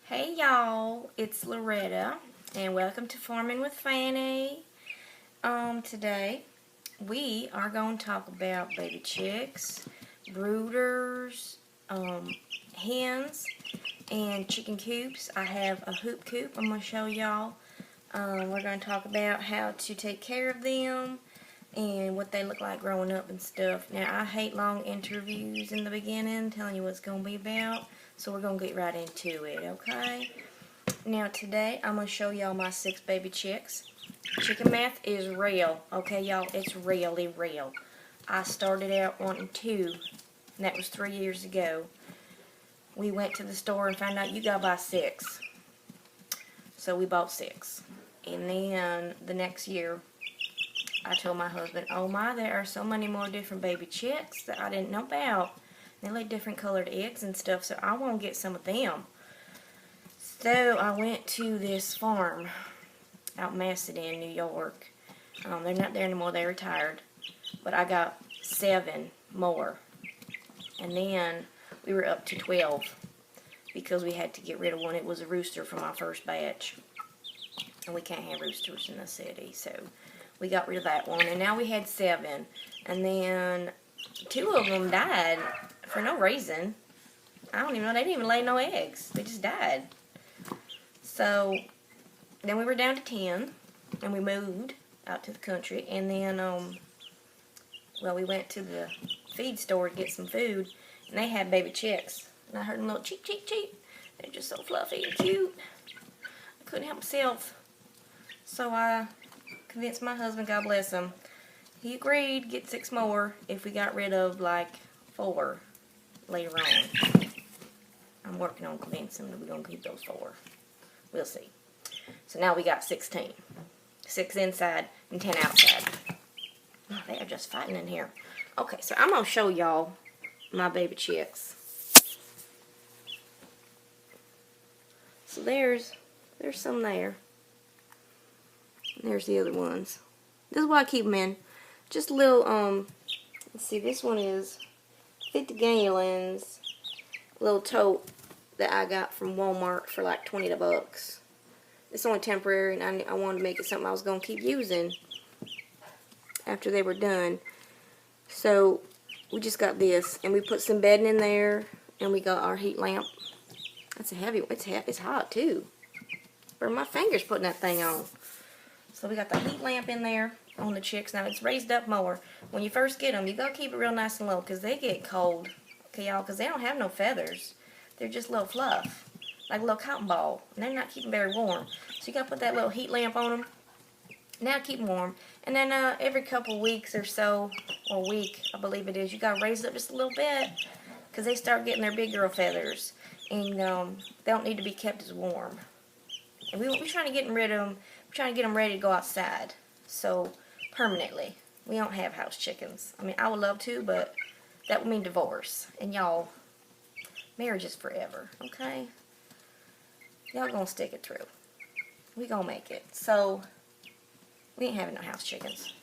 Hey y'all, it's Loretta and welcome to Farming with Fanny. Today we are going to talk about baby chicks, brooders, hens, and chicken coops. I have a hoop coop I'm going to show y'all. We're going to talk about how to take care of them and what they look like growing up and stuff. Now, I hate long interviews in the beginning telling you what it's going to be about, so we're going to get right into it, okay? Now, today I'm going to show y'all my 6 baby chicks. Chicken math is real, okay, y'all? It's really real. I started out wanting 2, and that was 3 years ago. We went to the store and found out you got to buy 6. So we bought 6. And then the next year, I told my husband, oh my, there are so many more different baby chicks that I didn't know about. They lay different colored eggs and stuff, so I want to get some of them. So I went to this farm out in Macedon, New York. They're not there anymore, they retired. But I got 7 more. And then we were up to 12 because we had to get rid of one. It was a rooster from our first batch. And we can't have roosters in the city, so we got rid of that one, and now we had 7, and then 2 of them died for no reason. I don't even know, they didn't even lay no eggs. They just died. So then we were down to 10, and we moved out to the country, and then, well, we went to the feed store to get some food, and they had baby chicks, and I heard them little cheep, cheep, cheep. They're just so fluffy and cute. I couldn't help myself. So I convinced my husband, God bless him. He agreed to get 6 more if we got rid of like 4 later on. I'm working on convincing him that we're going to keep those 4. We'll see. So now we got 16. 6 inside and 10 outside. Oh, they are just fighting in here. Okay, so I'm going to show y'all my baby chicks. So there's some there. There's the other ones. This is what I keep them in. Just a little, let's see, this one is 50 gallons. Little tote that I got from Walmart for like 20 bucks. It's only temporary, and I wanted to make it something I was going to keep using after they were done. So, we just got this, and we put some bedding in there, and we got our heat lamp. That's a heavy one. It's hot, too. Burn my fingers putting that thing on. So we got the heat lamp in there on the chicks. Now it's raised up more. When you first get them, you gotta keep it real nice and low because they get cold. Okay, y'all, because they don't have no feathers. They're just little fluff, like a little cotton ball. And they're not keeping very warm. So you gotta put that little heat lamp on them. Now keep them warm. And then every couple weeks or so, or week, I believe it is, you gotta raise it up just a little bit because they start getting their big girl feathers. And they don't need to be kept as warm. And we're trying to get rid of them. We're trying to get them ready to go outside. So, permanently. We don't have house chickens. I mean, I would love to, but that would mean divorce. And y'all, marriage is forever, okay? Y'all gonna stick it through. We gonna make it. So, we ain't having no house chickens.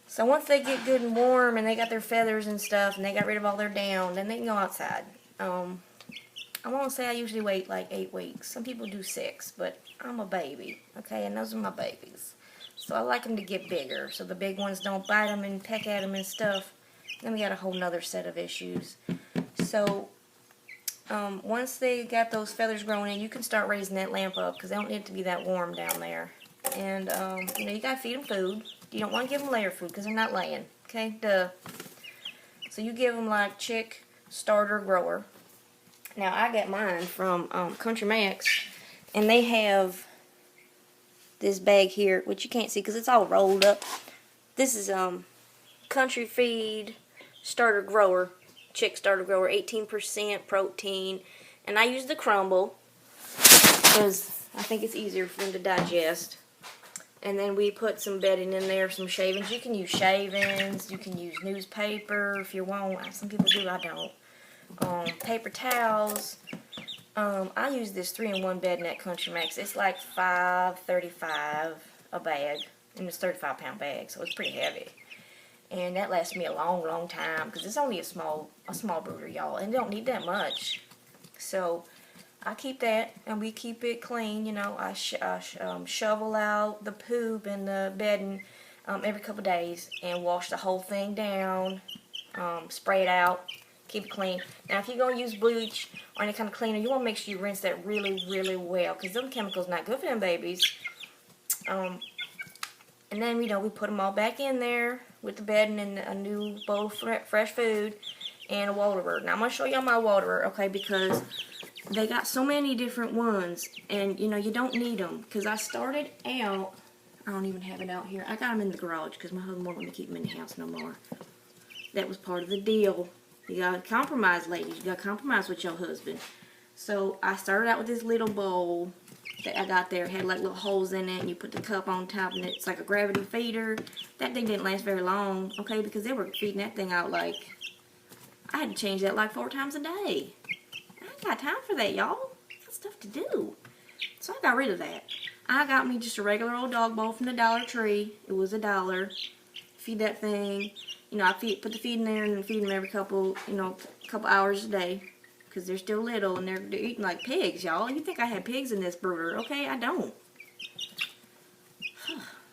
So, once they get good and warm and they got their feathers and stuff and they got rid of all their down, then they can go outside. I want to say I usually wait like 8 weeks. Some people do 6, but I'm a baby, okay? And those are my babies. So I like them to get bigger so the big ones don't bite them and peck at them and stuff. Then we got a whole nother set of issues. So once they got those feathers growing in, you can start raising that lamp up because they don't need it to be that warm down there. And, you know, you got to feed them food. You don't want to give them layer food because they're not laying, okay? Duh. So you give them like chick starter grower. Now, I got mine from Country Max, and they have this bag here, which you can't see because it's all rolled up. This is Country Feed Starter Grower, Chick Starter Grower, 18% protein, and I use the crumble because I think it's easier for them to digest. And then we put some bedding in there, some shavings. You can use shavings, you can use newspaper if you want. Some people do, I don't. Paper towels. I use this 3-in-1 bedding at Country Max. It's like $5.35 a bag, and it's a 35-pound bag, so it's pretty heavy. And that lasts me a long, long time because it's only a small brooder, y'all, and they don't need that much. So I keep that, and we keep it clean. You know, I shovel out the poop and the bedding every couple days and wash the whole thing down, spray it out, keep it clean. Now, if you're going to use bleach or any kind of cleaner, you want to make sure you rinse that really, really well, because them chemicals not good for them babies. And then, you know, we put them all back in there with the bedding and a new bowl of fresh food and a waterer. Now, I'm going to show y'all my waterer, okay, because they got so many different ones, and, you know, you don't need them, because I started out, I don't even have it out here. I got them in the garage, because my husband won't let me keep them in the house no more. That was part of the deal. You got to compromise, ladies. You got to compromise with your husband. So, I started out with this little bowl that I got there. It had, like, little holes in it, and you put the cup on top, and it's like a gravity feeder. That thing didn't last very long, okay, because they were feeding that thing out, like, I had to change that, like, 4 times a day. I ain't got time for that, y'all. I got stuff to do. So I got rid of that. I got me just a regular old dog bowl from the Dollar Tree. It was $1. Feed that thing. You know, I put the feed in there and feed them every couple hours a day. Because they're still little and they're eating like pigs, y'all. You think I had pigs in this brooder. Okay, I don't.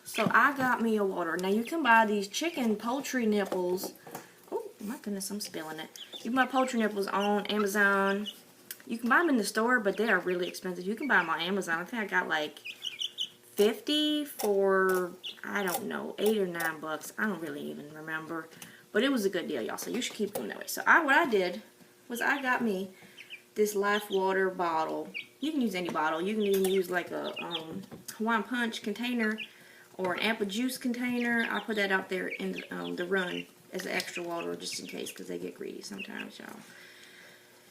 So I got me a water. Now you can buy these chicken poultry nipples. Oh my goodness, I'm spilling it. You can buy poultry nipples on Amazon. You can buy them in the store, but they are really expensive. You can buy them on Amazon. I think I got like 50 for, I don't know, 8 or 9 bucks. I don't really even remember. But it was a good deal, y'all. So you should keep them that way. So what I did was I got me this Life Water bottle. You can use any bottle. You can even use like a Hawaiian Punch container or an apple juice container. I put that out there in the run as extra water just in case, because they get greedy sometimes, y'all.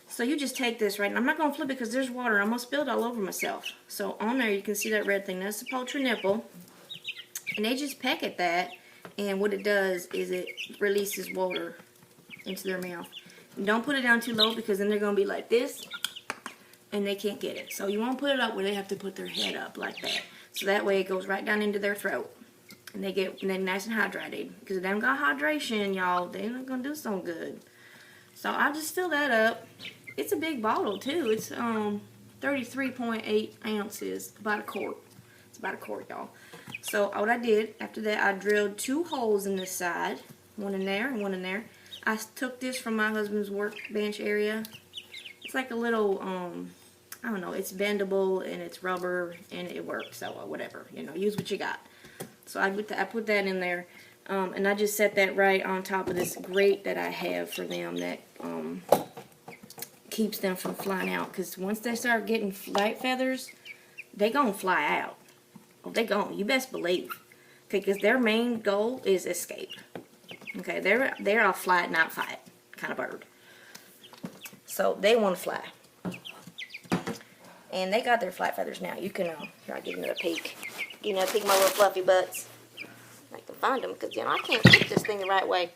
So you just take this, right, and I'm not going to flip it because there's water. I'm going to spill it all over myself. So on there you can see that red thing. That's the poultry nipple. And they just peck at that, and what it does is it releases water into their mouth. And don't put it down too low, because then they're going to be like this, and they can't get it. So you won't put it up where they have to put their head up like that. So that way it goes right down into their throat. And they're nice and hydrated. Because if they haven't got hydration, y'all, they're not going to do so good. So I just fill that up. It's a big bottle, too. It's 33.8 ounces. About a quart. It's about a quart, y'all. So what I did, after that, I drilled 2 holes in this side. One in there and one in there. I took this from my husband's workbench area. It's like a little, I don't know, it's bendable and it's rubber and it works. So whatever, you know, use what you got. So I put that in there, and I just set that right on top of this grate that I have for them that keeps them from flying out. Because once they start getting flight feathers, they gonna fly out. Oh, they gonna. You best believe. Okay, because their main goal is escape. Okay, they're a fly, not fight kind of bird. So they want to fly. And they got their flight feathers now. You can, here, I'll give you another peek. Give you another peek at my little fluffy butts. I can find them, because, you know, I can't put this thing the right way.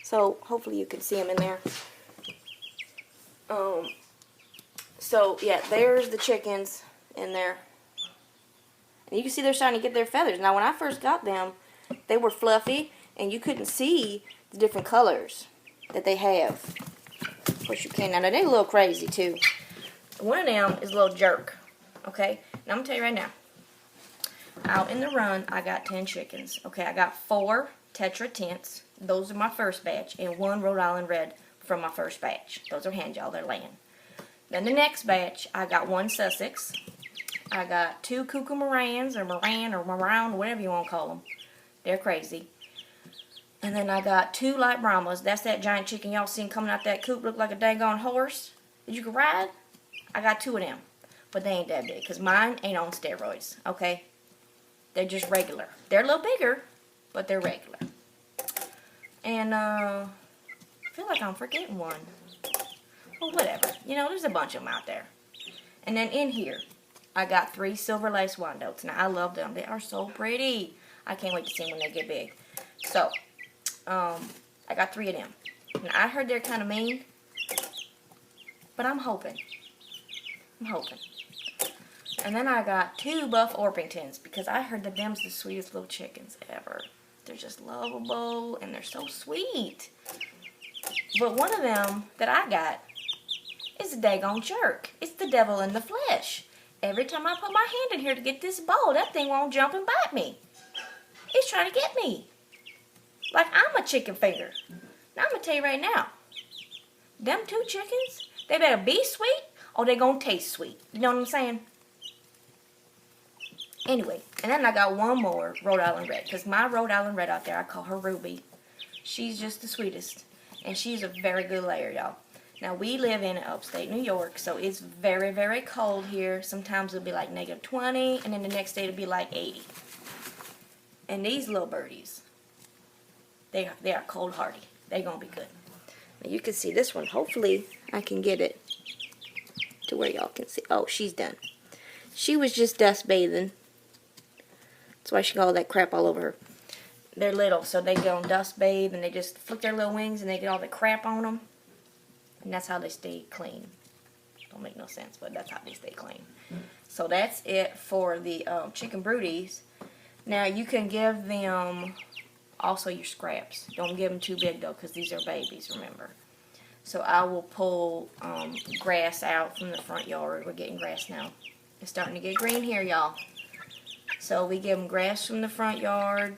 So, hopefully you can see them in there. So, yeah, there's the chickens in there. And you can see they're starting to get their feathers. Now, when I first got them, they were fluffy, and you couldn't see the different colors that they have. Of course, you can. Now, they're a little crazy, too. One of them is a little jerk, okay? Now, I'm going to tell you right now. Out in the run, I got 10 chickens. Okay, I got 4 Tetra Tints. Those are my first batch. And 1 Rhode Island Red from my first batch. Those are hens, y'all. They're laying. Then the next batch, I got 1 Sussex. I got 2 Cuckoo Morans, or Moran, or Moran, whatever you want to call them. They're crazy. And then I got 2 Light Brahmas. That's that giant chicken y'all seen coming out that coop, look like a daggone horse that you can ride. I got 2 of them. But they ain't that big, because mine ain't on steroids, okay? They're just regular. They're a little bigger, but they're regular. And, I feel like I'm forgetting one. Well, whatever. You know, there's a bunch of them out there. And then in here, I got 3 silver lace Wyandottes. Now, I love them. They are so pretty. I can't wait to see them when they get big. So, I got 3 of them. Now, I heard they're kind of mean, but I'm hoping. I'm hoping. And then I got 2 Buff Orpingtons, because I heard that them's the sweetest little chickens ever. They're just lovable, and they're so sweet. But one of them that I got is a daggone jerk. It's the devil in the flesh. Every time I put my hand in here to get this bowl, that thing won't jump and bite me. It's trying to get me. Like I'm a chicken finger. Now I'm going to tell you right now. Them two chickens, they better be sweet or they going to taste sweet. You know what I'm saying? Anyway, and then I got one more Rhode Island Red. Because my Rhode Island Red out there, I call her Ruby. She's just the sweetest. And she's a very good layer, y'all. Now, we live in upstate New York, so it's very, very cold here. Sometimes it'll be like -20, and then the next day it'll be like 80. And these little birdies, they are cold hardy. They're going to be good. Now, you can see this one. Hopefully, I can get it to where y'all can see. Oh, she's done. She was just dust bathing. That's why she got all that crap all over her. They're little, so they go and dust bathe, and they just flick their little wings, and they get all the crap on them. And that's how they stay clean. Don't make no sense, but that's how they stay clean. So that's it for the chicken broodies. Now, you can give them also your scraps. Don't give them too big, though, because these are babies, remember. So I will pull grass out from the front yard. We're getting grass now. It's starting to get green here, y'all. So we give them grass from the front yard.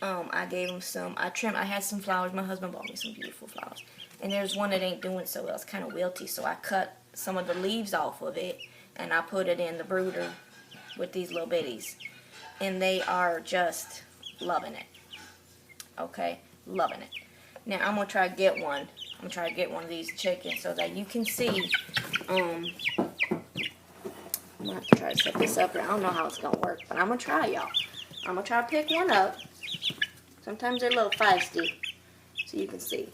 I gave them some. I had some flowers. My husband bought me some beautiful flowers. And there's one that ain't doing so well. It's kind of wilty. So I cut some of the leaves off of it. And I put it in the brooder with these little bitties. And they are just loving it. Okay? Loving it. Now I'm going to try to get one. I'm going to try to get one of these chickens so that you can see. I'm going to have to try to set this up here. I don't know how it's going to work. But I'm going to try, y'all. I'm going to try to pick one up. Sometimes they're a little feisty. So you can see.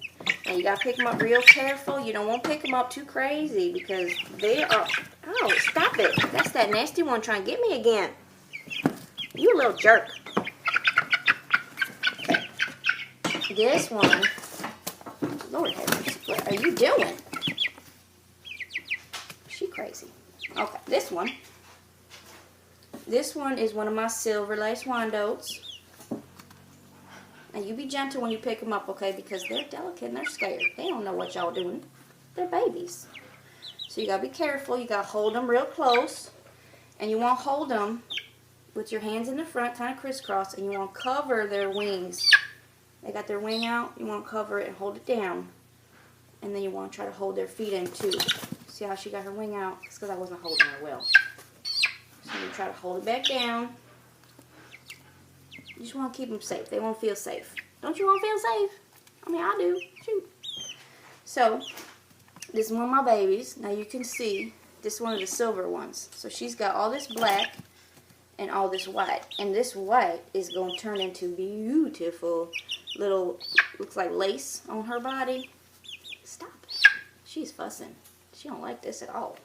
Now you got to pick them up real careful. You don't want to pick them up too crazy because they are... Oh, stop it. That's that nasty one trying to get me again. You a little jerk. Okay. This one... Lord heavens. What are you doing? She crazy. Okay, this one. This one is one of my silver lace Wandots. And you be gentle when you pick them up, okay? Because they're delicate and they're scared. They don't know what y'all doing. They're babies. So you got to be careful. You got to hold them real close. And you want to hold them with your hands in the front, kind of crisscross. And you want to cover their wings. They got their wing out. You want to cover it and hold it down. And then you want to try to hold their feet in too. See how she got her wing out? It's because I wasn't holding her well. So you try to hold it back down. You just want to keep them safe. They won't feel safe. Don't you want to feel safe? I mean, I do. Shoot. So, this is one of my babies. Now you can see, this is one of the silver ones. So she's got all this black and all this white. And this white is going to turn into beautiful little, looks like lace on her body. Stop it. She's fussing. She don't like this at all.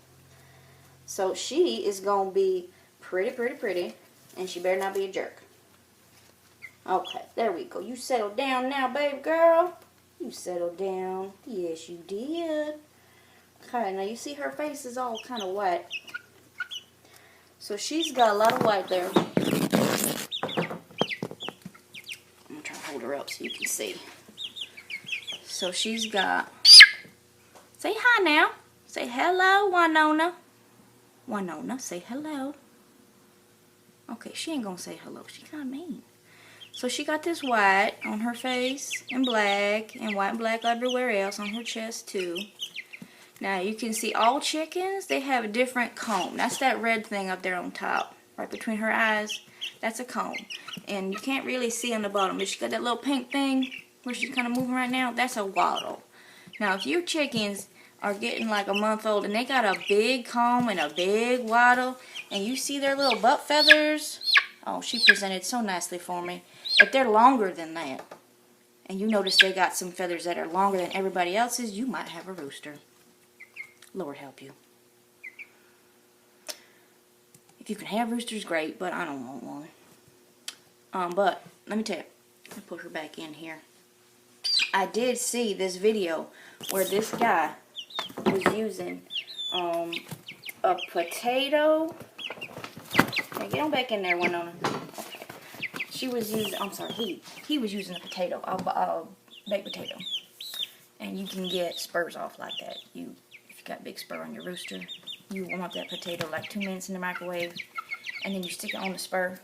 So she is going to be pretty, pretty, pretty. And she better not be a jerk. Okay, there we go. You settle down now, baby girl. You settled down. Yes, you did. Okay, now you see her face is all kind of white. So she's got a lot of white there. I'm going to try to hold her up so you can see. So she's got... Say hi now. Say hello, Winona. Winona, say hello. Okay, she ain't going to say hello. She kind of mean. So she got this white on her face and white and black everywhere else on her chest too. Now you can see all chickens, they have a different comb. That's that red thing up there on top, right between her eyes. That's a comb. And you can't really see on the bottom, but she got that little pink thing where she's kind of moving right now. That's a wattle. Now if your chickens are getting like a month old and they got a big comb and a big wattle and you see their little butt feathers, oh, she presented so nicely for me. If they're longer than that, and you notice they got some feathers that are longer than everybody else's, you might have a rooster. Lord help you. If you can have roosters, great, but I don't want one. But, let me tell you, let me put her back in here. I did see this video where this guy was using a potato. Now get on back in there, Winona. She was using, I'm sorry, he was using a potato, a baked potato. And you can get spurs off like that. If you got big spur on your rooster, you warm up that potato like 2 minutes in the microwave, and then you stick it on the spur,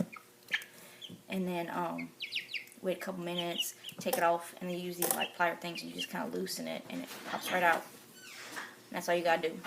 and then wait a couple minutes, take it off, and then you use these like plier things, and you just kind of loosen it, and it pops right out. And that's all you gotta do.